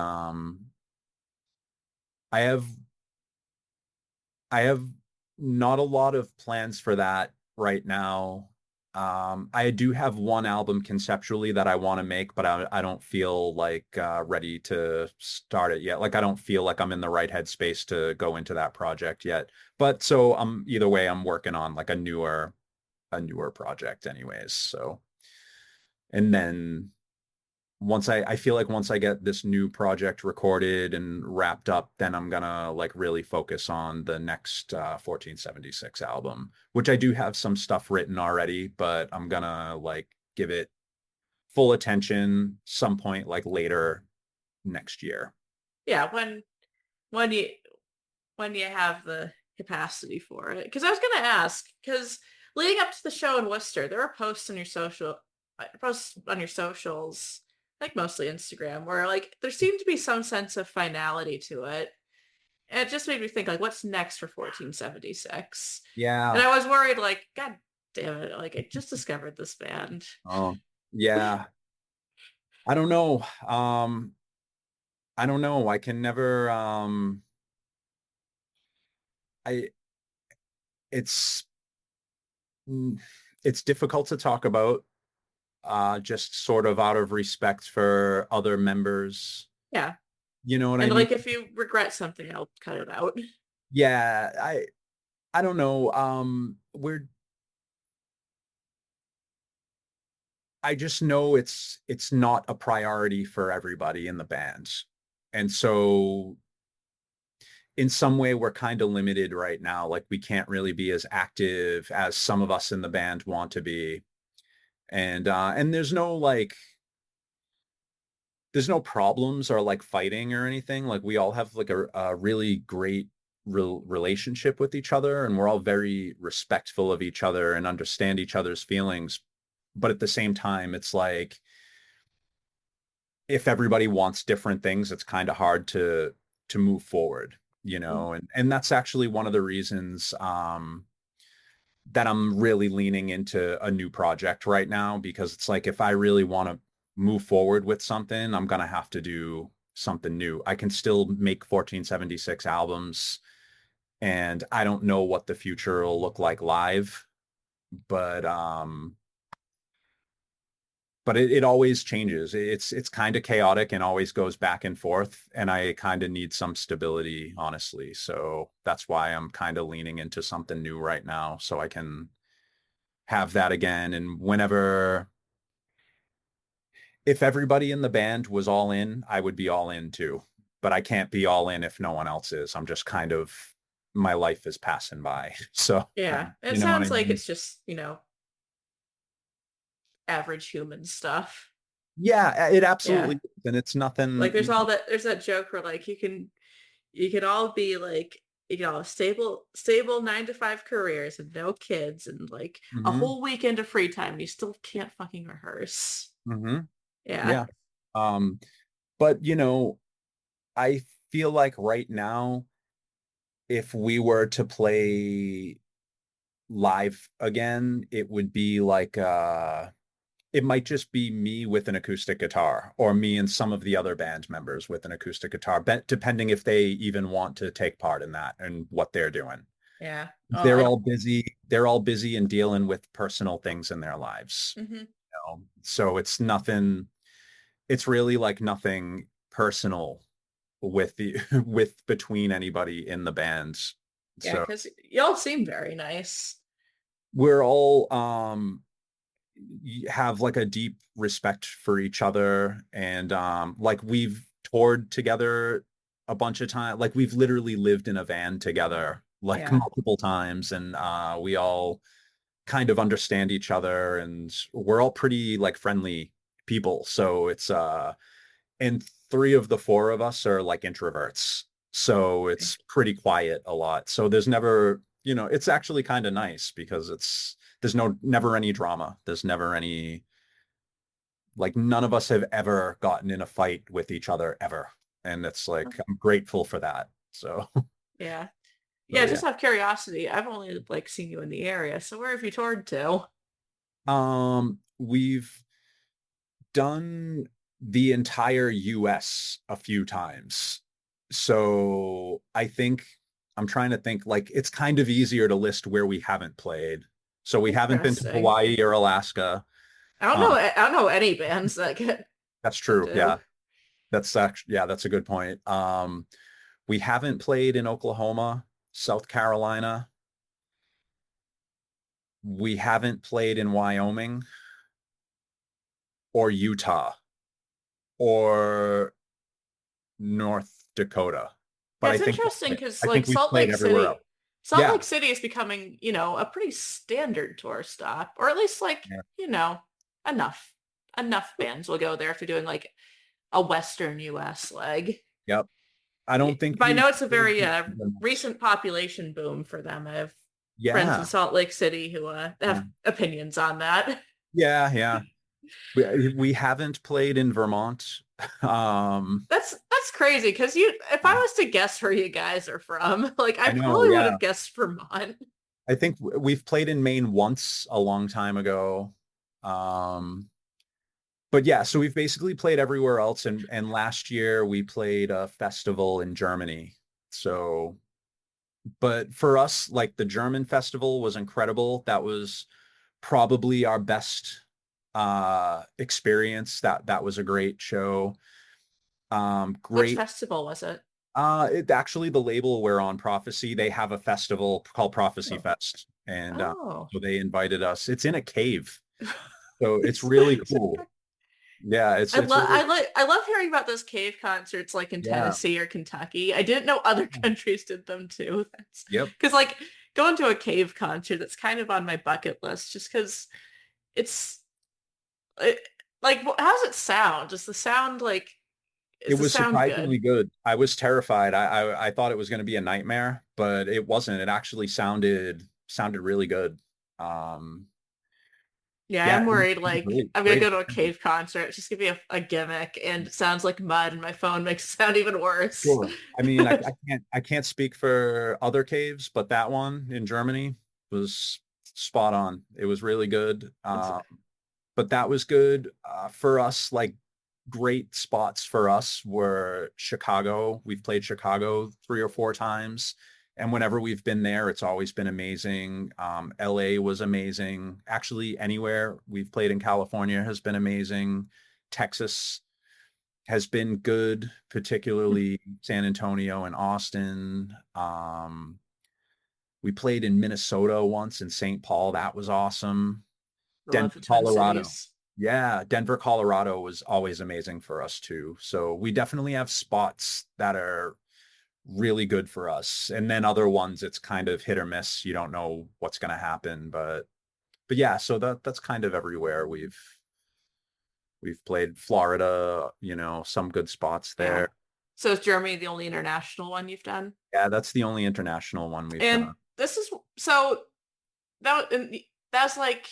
I have I have not a lot of plans for that right now. I do have one album conceptually that I want to make, but I don't feel like ready to start it yet. Like I don't feel like I'm in the right headspace to go into that project yet. But so either way, I'm working on like a newer project anyways. So and then once I feel like once I get this new project recorded and wrapped up, then I'm gonna like really focus on the next 1476 album, which I do have some stuff written already, but I'm gonna like give it full attention some point like later next year. Yeah, when you when you have the capacity for it. Because I was gonna ask, because leading up to the show in Worcester, there were posts on your socials, like mostly Instagram, where like there seemed to be some sense of finality to it. And it just made me think, like, what's next for 1476? And Yeah. I was worried, like, God damn it, like I just discovered this band. Oh, yeah. I don't know. I don't know. I can never I it's mm, it's difficult to talk about just sort of out of respect for other members. Yeah. You know what I And mean? like if you regret something, I'll cut it out. Yeah, I don't know. I just know it's not a priority for everybody in the band. And so in some way we're kind of limited right now. Like we can't really be as active as some of us in the band want to be. And there's no problems or like fighting or anything. Like we all have like a really great relationship with each other, and we're all very respectful of each other and understand each other's feelings. But at the same time, it's like if everybody wants different things, it's kind of hard to move forward, and that's actually one of the reasons that I'm really leaning into a new project right now, because it's like if I really want to move forward with something, I'm gonna have to do something new. I can still make 1476 albums, and I don't know what the future will look like live, but it always changes. It's kind of chaotic and always goes back and forth, and I kind of need some stability, honestly. So that's why I'm kind of leaning into something new right now, so I can have that again. And if everybody in the band was all in, I would be all in too. But I can't be all in if no one else is. I'm just kind of, my life is passing by. So, Yeah. It you know what I sounds like mean? it's just, average human stuff. Yeah, it Yeah. absolutely is. And it's Like nothing. there's that joke where like you can all be like you can all have stable 9 to 5 careers and no kids and like a Hmm. whole weekend of free time and you still can't fucking rehearse. Hmm. Yeah. Yeah. Um, but I feel like right now, if we were to play live again, it would be like it might just be me with an acoustic guitar, or me and some of the other band members with an acoustic guitar, depending if they even want to take part in that and what they're doing. Yeah. Oh, They're all busy. They're all busy and dealing with personal things in their lives. mhm. So it's nothing. It's really like nothing personal with the with between anybody in the bands. Yeah, So because y'all seem very nice. we're all have like a deep respect for each other, and like we've toured together a bunch of times. Like we've literally lived in a van together like Yeah. multiple times, and we all kind of understand each other, and we're all pretty like friendly people. So it's and three of the four of us are like introverts. So it's pretty quiet a lot. So there's never, it's actually kind of nice because there's never any drama. There's never any, like none of us have ever gotten in a fight with each other ever. And it's like, I'm grateful for that. So, Yeah. so Yeah, yeah. just out of curiosity, I've only like seen you in the area. So where have you toured to? We've done the entire US a few times. So I think I'm trying to think like it's kind of easier to list where we haven't played. So we haven't been to Interesting. Hawaii or Alaska. I don't know. Um, I don't know any bands that get that's that true. do. Yeah. That's actually, yeah, that's a good point. We haven't played in Oklahoma, South Carolina. We haven't played in Wyoming or Utah or North Dakota. But Yeah, it's interesting because I like think we've Salt played Lake everywhere City, else. Salt Yeah. Lake City is becoming, a pretty standard tour stop, or at least like, Yeah. enough enough bands will go there if you're doing like a Western US leg. Yep. I don't think But I we've know it's a played very much. recent population boom for them. I have friends in Yeah. Salt Lake City who Yeah. have opinions on that. Yeah. Yeah. We haven't played in Vermont. Um, That's crazy because if I was to guess where you guys are from, like I I know. probably would Yeah. have guessed Vermont. I think we've played in Maine once a long time ago. Um, but yeah, so we've basically played everywhere else. And last year we played a festival in Germany. So, but for us, like the German festival was incredible. That was probably our best experience. That was a great show. Which Great. festival was it? It actually the label we're on, Prophecy, they have a festival called Prophecy Oh. Fest, and Oh. so they invited us. It's in a cave, so it's really cool. Yeah, it's really I love hearing about those cave concerts like in yeah. Tennessee or Kentucky. I didn't know other countries did them too. That's Yep. because like going to a cave concert, that's kind of on my bucket list just because it's it, like how does it sound? Does the sound like It is the was sound good? surprisingly good. I was terrified. I thought it was going to be a nightmare, but it wasn't. It actually sounded really good. Um, Yeah, yeah, I'm worried it was like I'm gonna great go to a experience. cave concert. It's just gonna be a gimmick and it sounds like mud and my phone makes it sound even worse. Sure. I mean, I can't speak for other caves, but that one in Germany was spot on. It was really good. But that was good for us. Like great spots for us were Chicago. We've played Chicago 3 or 4 times, and whenever we've been there, it's always been amazing. LA was amazing. Actually, anywhere we've played in California has been amazing. Texas has been good, particularly San Antonio and Austin. We played in Minnesota once in St. Paul. That was awesome. I love Denver, the Twin Colorado. Cities. Yeah, Denver, Colorado was always amazing for us too. So we definitely have spots that are really good for us. And then other ones it's kind of hit or miss. You don't know what's going to happen, but yeah, so that's kind of everywhere we've played. Florida, some good spots Yeah. there. So is Germany the only international one you've done? Yeah, that's the only international one we've And done. this is so and that's like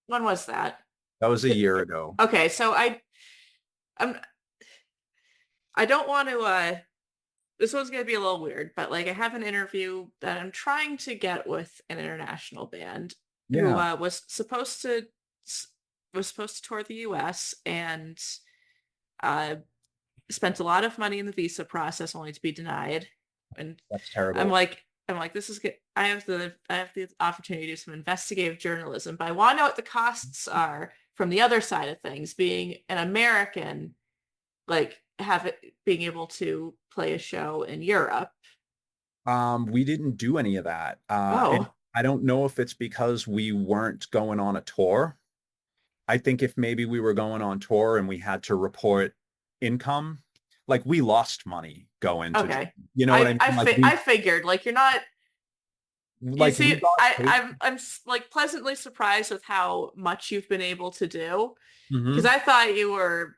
when was that? That was a year ago. Okay, so I'm I don't want to this one's gonna be a little weird, but like I have an interview that I'm trying to get with an international band who Yeah. was supposed to tour the US and uh spent a lot of money in the visa process only to be denied. And That's I'm terrible. like, this is good. I have the opportunity to do some investigative journalism, but I want to know what the costs are from the other side of things, being an American, like being able to play a show in Europe. We didn't do any of that. And Oh, I don't know if it's because we weren't going on a tour. I think if maybe we were going on tour and we had to report income, like we lost money going to, Okay. you know what I mean? I figured like you're not. You We see, got paid. like pleasantly surprised with how much you've been able to do because Hmm. I thought you were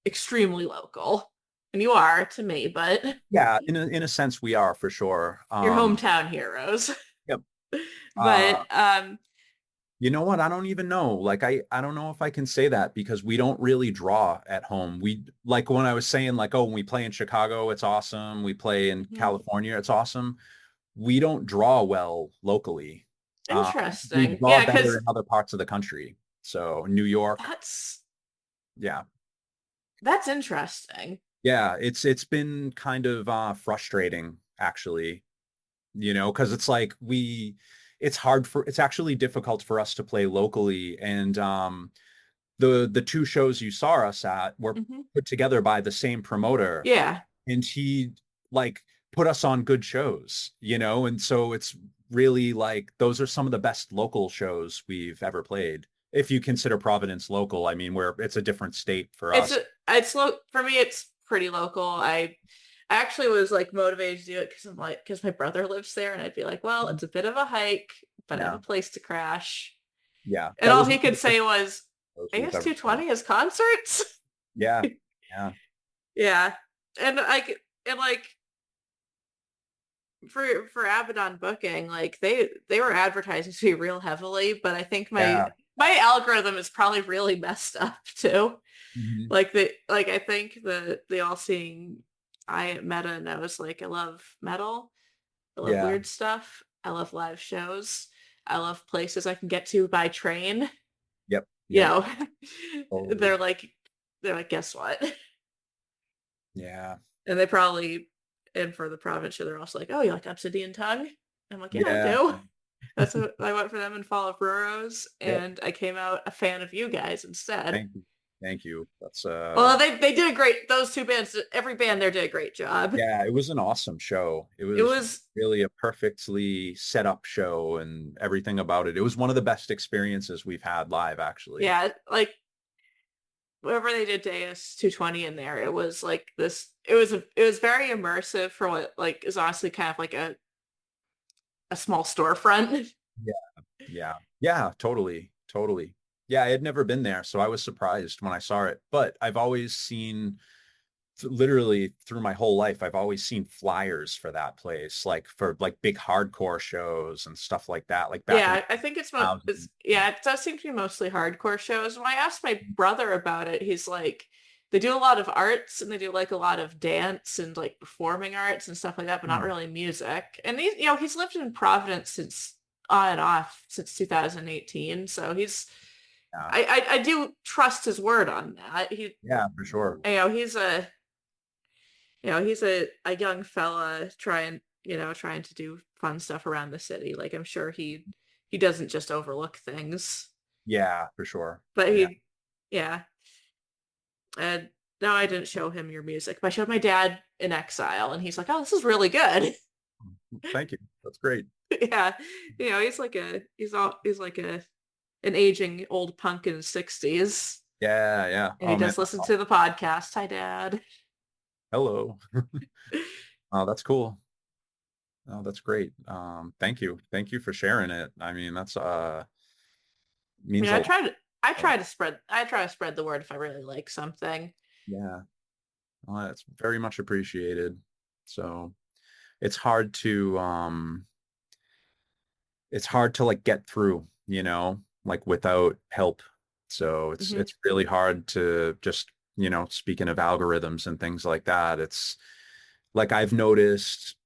extremely local, and you are to me, but Yeah, in a sense we are for sure. you're hometown heroes. Yep. But You know what? I don't even know. Like I don't know if I can say that because we don't really draw at home. We like when I was saying like, oh, when we play in Chicago, it's awesome. We play in mhm. California, it's awesome. We don't draw well locally. Um, we Interesting. draw Yeah, better because in other parts of the country. So New York, that's yeah. that's interesting. Yeah, it's been kind of frustrating actually, you know, because it's like it's actually difficult for us to play locally. And the two shows you saw us at were Hmm. put together by the same promoter, Yeah, and he like put us on good shows, you know, and so it's really like those are some of the best local shows we've ever played. If you consider Providence local, I mean, where it's a different state for us. it's for me. It's pretty local. I actually was like motivated to do it because I'm like because my brother lives there, and I'd be like, well, it's a bit of a hike, but I have Yeah, a place to crash. yeah, And that all was he one of could the first say was, shows we've AS ever played. 220 has concerts. Yeah, yeah, Yeah, and and like for Abaddon booking, like they were advertising to me real heavily, but I think yeah. my algorithm is probably really messed up too. Mhm. Like I think the all seeing I meta knows like I love metal, I love Yeah, weird stuff, I love live shows, I love places I can get to by train. yep, You yep, know, totally. they're like guess what? Yeah, And they probably and for the province show, they're also like, oh, you like Obsidian Tongue? I'm like, yeah, I yeah, do. That's what I went for them in Fall of Ruros, yep. and I came out a fan of you guys instead. Thank you. Thank you. That's Well, they did a great. Those two bands, every band there did a great job. yeah, it was an awesome show. It It was was really a perfectly set up show and everything about it. It was one of the best experiences we've had live, actually. yeah, like whatever they did Deus 220 in there, it was like this. It was very immersive for what like is honestly kind of like a small storefront. Yeah, yeah, yeah, totally, totally. Yeah, I had never been there, so I was surprised when I saw it. But I've always seen literally through my whole life, I've always seen flyers for that place, like for like big hardcore shows and stuff like that, like back in the Yeah, I think it's 2000s. yeah, it does seem to be mostly hardcore shows. When I asked my brother about it, he's like, they do a lot of arts and they do like a lot of dance and like performing arts and stuff like that, but not Hmm. really music. And he's, you know, he's lived in Providence since on and off since 2018, so he's Yeah, I do trust his word on that. yeah, for sure. You know, he's a young fella trying to do fun stuff around the city. Like I'm sure he doesn't just overlook things. Yeah, for sure. But Yeah. yeah. And no, I didn't show him your music, but I showed my dad In Exile, and he's like, "Oh, this is really good." Thank you. That's great. Yeah, you know, he's like an aging old punk in his 60s, Yeah, yeah. and he Oh man. does listen to the podcast. Hi, Dad. Hello. Oh, that's cool. Oh, that's great. Thank you. Thank you for sharing it. I mean, that's means Yeah, a lot. I try to spread the word if I really like something. Yeah. Well, that's very much appreciated. So it's hard to like get through, you know, like without help. So Hmm. it's really hard to just, you know, speaking of algorithms and things like that, it's like I've noticed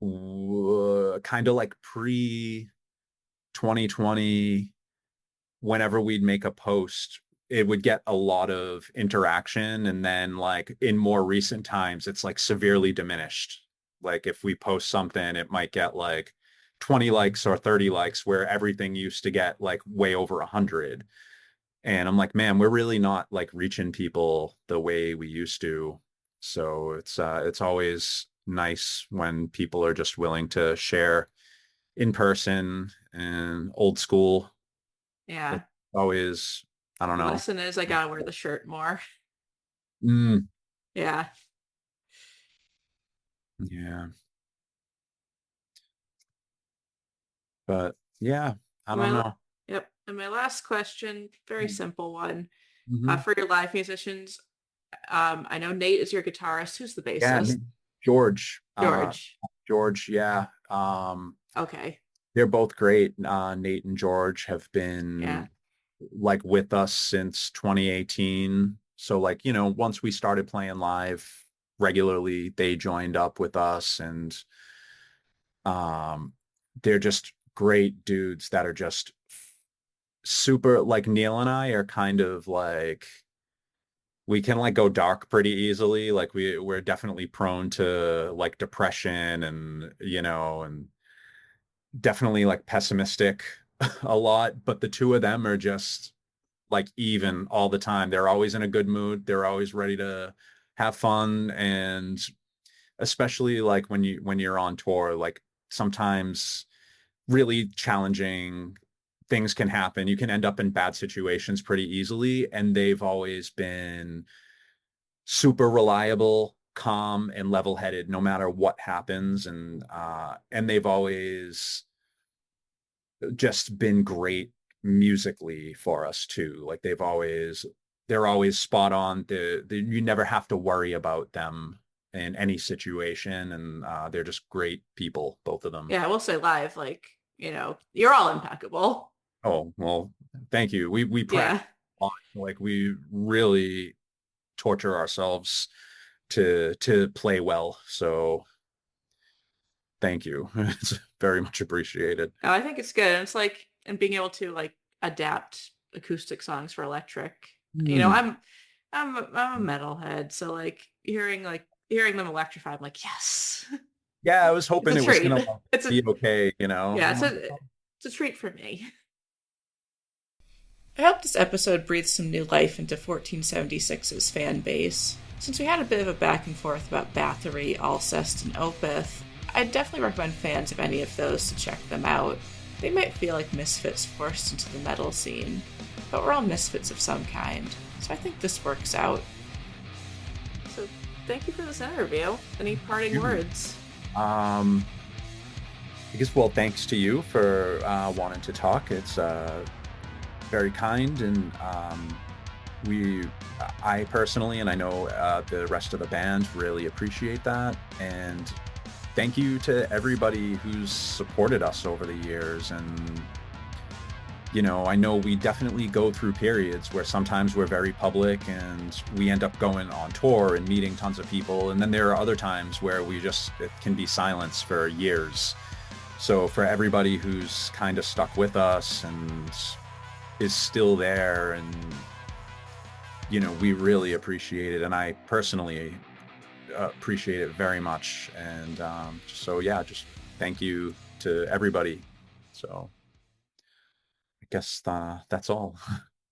kind of like pre 2020, whenever we'd make a post, it would get a lot of interaction. And then like in more recent times, it's like severely diminished. Like if we post something, it might get like 20 likes or 30 likes where everything used to get like way over 100. And I'm like, man, we're really not like reaching people the way we used to. So it's always nice when people are just willing to share in person and old school. It's Yeah. always, I don't The know. lesson is I gotta wear the shirt more. Mm, Yeah. Yeah. But yeah, I And don't my know. yep. And my last question, very simple one. Hmm. For your live musicians, I know Nate is your guitarist. Who's the Yeah, bassist? George. George. George, yeah. Okay. They're both great. Nate and George have Yeah. been like with us since 2018. So like, once we started playing live regularly, they joined up with us, and um they're just great dudes that are just super, like Neil and I are kind of like, we can like go dark pretty easily. Like we're definitely prone to like depression, and and definitely like pessimistic a lot, but the two of them are just like even all the time. They're always in a good mood. They're always ready to have fun. And especially like when you're on tour, like sometimes really challenging things can happen. You can end up in bad situations pretty easily. And they've always been super reliable, calm, and level-headed no matter what happens. And they've always just been great musically for us too. Like they're always spot on. You never have to worry about them in any situation, and they're just great people, both of them. Yeah, I will say live, like, you're all impeccable. Oh, well, thank you. We practice Yeah. a lot. Like we really torture ourselves to play well. So thank you. It's very much appreciated. No, I think it's good. And it's like, and being able to like adapt acoustic songs for electric. You know, Mm. I'm a metalhead, so like hearing them electrify, I'm like, yes. Yeah, I was It's hoping a it was treat. gonna It's a be okay, yeah, I'm like, it's a treat for me. I hope this episode breathes some new life into 1476's fan base. Since we had a bit of a back and forth about Bathory, Alcest, and Opeth, I'd definitely recommend fans of any of those to check them out. They might feel like misfits forced into the metal scene, but we're all misfits of some kind, so I think this works out. So, thank you for this interview. Any parting you. words? Um, I guess, well, thanks to you for wanting to talk. It's very kind, and we, I personally, and I know the rest of the band really appreciate that. And thank you to everybody who's supported us over the years. And I know we definitely go through periods where sometimes we're very public and we end up going on tour and meeting tons of people. And then there are other times where it can be silence for years. So for everybody who's kind of stuck with us and is still there, and we really appreciate it. And I personally appreciate it very much. And so yeah, just thank you to everybody. So I guess that's all.